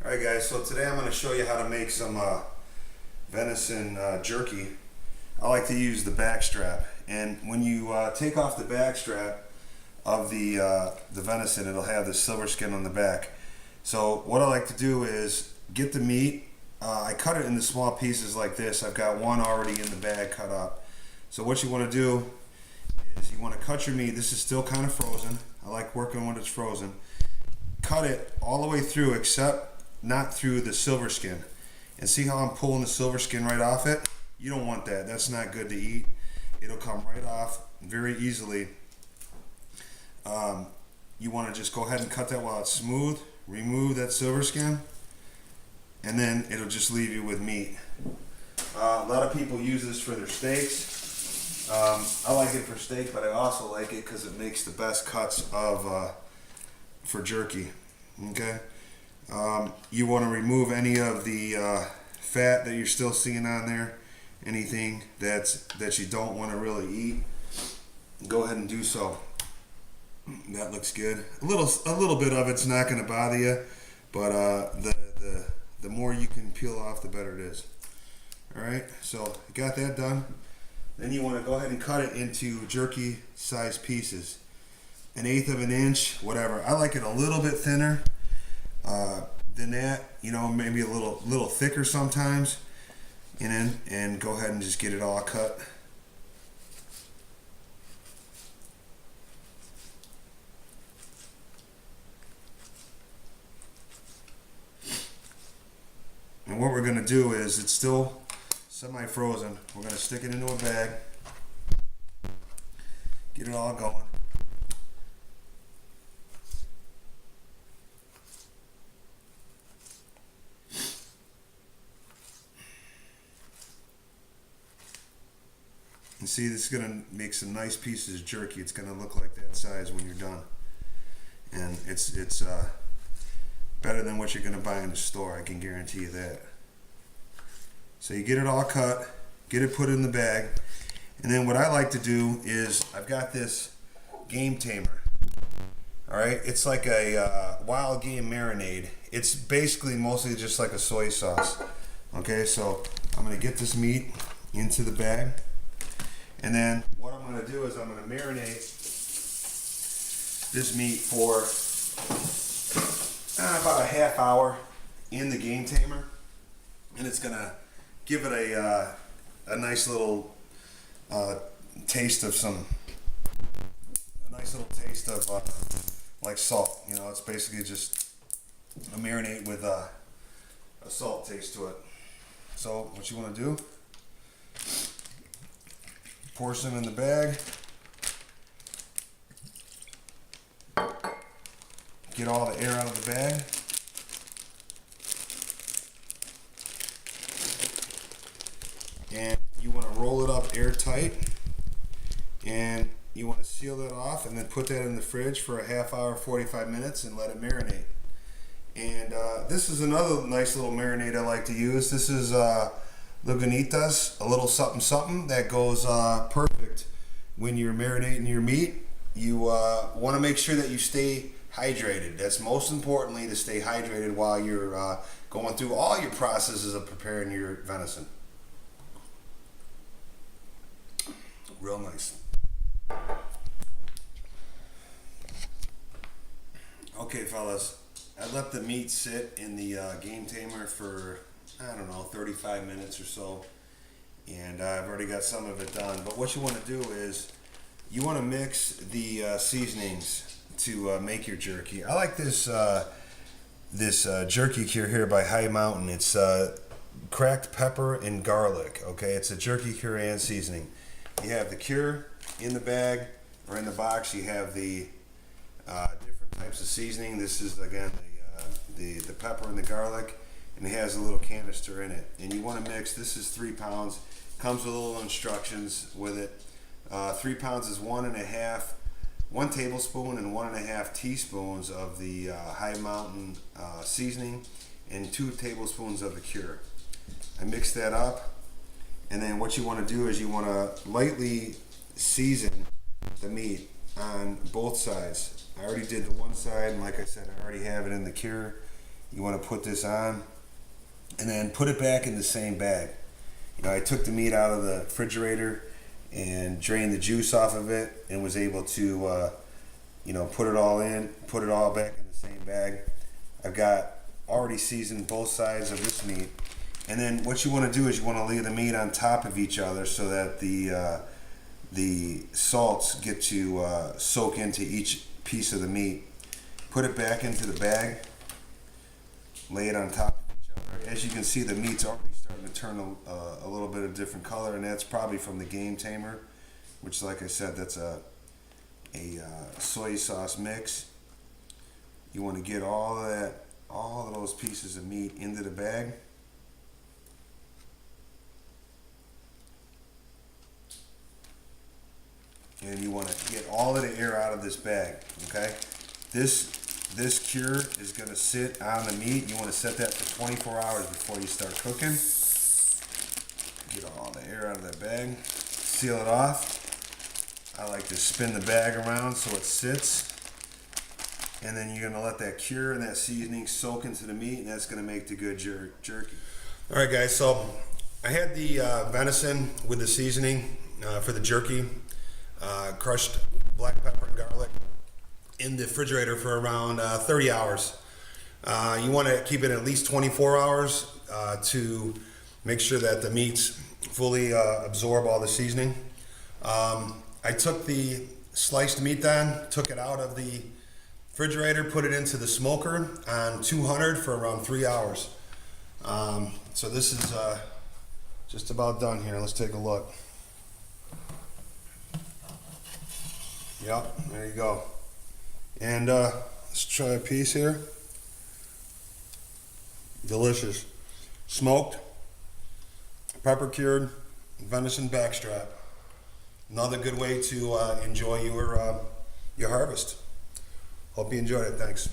Alright guys, so today I'm going to show you how to make some venison jerky. I like to use the back strap, and when you take off the back strap of the venison, it'll have this silver skin on the back. So what I like to do is get the meat. I cut it into small pieces like this. I've got one already in the bag cut up. So what you want to do is you want to cut your meat. This is still kind of frozen. I like working when it's frozen. Cut it all the way through except not through the silver skin. And see how I'm pulling the silver skin right off it? You don't want that. That's not good to eat. It'll come right off very easily. You want to just go ahead and cut that while it's smooth. Remove that silver skin, and then it'll just leave you with meat. A lot of people use this for their steaks. I like it for steak, but I also like it because it makes the best cuts of for jerky. Okay. You want to remove any of the fat that you're still seeing on there, anything that you don't want to really eat. Go ahead and do so. That looks good. A little bit of it's not going to bother you, but the more you can peel off, the better it is. All right, so you got that done. Then you want to go ahead and cut it into jerky size pieces, 1/8 of an inch, whatever. I like it a little bit thinner than that, you know, maybe a little thicker sometimes. And go ahead and just get it all cut. And what we're going to do is, it's still semi-frozen. We're going to stick it into a bag, get it all going. And see, this is going to make some nice pieces of jerky. It's going to look like that size when you're done. And it's better than what you're going to buy in the store, I can guarantee you that. So you get it all cut, get it put in the bag, and then what I like to do is, I've got this game tamer. Alright, it's like a wild game marinade. It's basically mostly just like a soy sauce. Okay, so I'm going to get this meat into the bag, and then what I'm going to do is I'm going to marinate this meat for about a half hour in the game tamer, and it's gonna give it a nice little taste of like salt. You know, it's basically just a marinade with a salt taste to it. So what you want to do, pour some in the bag, get all the air out of the bag, and you want to roll it up airtight, and you want to seal that off, and then put that in the fridge for a half hour, 45 minutes, and let it marinate. And this is another nice little marinade I like to use. This is Lagunitas, a little something something that goes perfect when you're marinating your meat. You want to make sure that you stay hydrated. That's most importantly, to stay hydrated while you're going through all your processes of preparing your venison. Real nice. Okay, fellas, I let the meat sit in the game tamer for, I don't know, 35 minutes or so, and I've already got some of it done. But what you want to do is, you want to mix the seasonings to make your jerky. I like this jerky cure here by High Mountain. It's cracked pepper and garlic. Okay, it's a jerky cure and seasoning. You have the cure in the bag or in the box. You have the different types of seasoning. This is again the pepper and the garlic, and it has a little canister in it. And you want to mix. This is 3 pounds. Comes with little instructions with it. 3 pounds is 1 tablespoon and 1.5 teaspoons of the High Mountain seasoning, and 2 tablespoons of the cure. I mix that up, and then what you want to do is you want to lightly season the meat on both sides. I already did the one side, and like I said, I already have it in the cure, You want to put this on and then put it back in the same bag. You know, I took the meat out of the refrigerator and drained the juice off of it and was able to, you know, put it all back in the same bag. I've got already seasoned both sides of this meat. And then what you want to do is you want to lay the meat on top of each other so that the salts get to soak into each piece of the meat. Put it back into the bag, lay it on top of each other. As you can see, the meat's already starting to turn a little bit of different color, and that's probably from the game tamer, which, like I said, that's a soy sauce mix. You want to get all of those pieces of meat into the bag. And you want to get all of the air out of this bag, okay? This cure is going to sit on the meat. You want to set that for 24 hours before you start cooking. Get all the air out of that bag. Seal it off. I like to spin the bag around so it sits. And then you're going to let that cure and that seasoning soak into the meat, and that's going to make the good jerky. All right, guys, so I had the venison with the seasoning for the jerky. Crushed black pepper and garlic in the refrigerator for around 30 hours. You want to keep it at least 24 hours to make sure that the meats fully absorb all the seasoning. I took the sliced meat then, took it out of the refrigerator, put it into the smoker on 200 for around 3 hours. So this is just about done here. Let's take a look. Yep, there you go. And let's try a piece here. Delicious. Smoked, pepper cured, venison backstrap. Another good way to enjoy your harvest. Hope you enjoyed it. Thanks.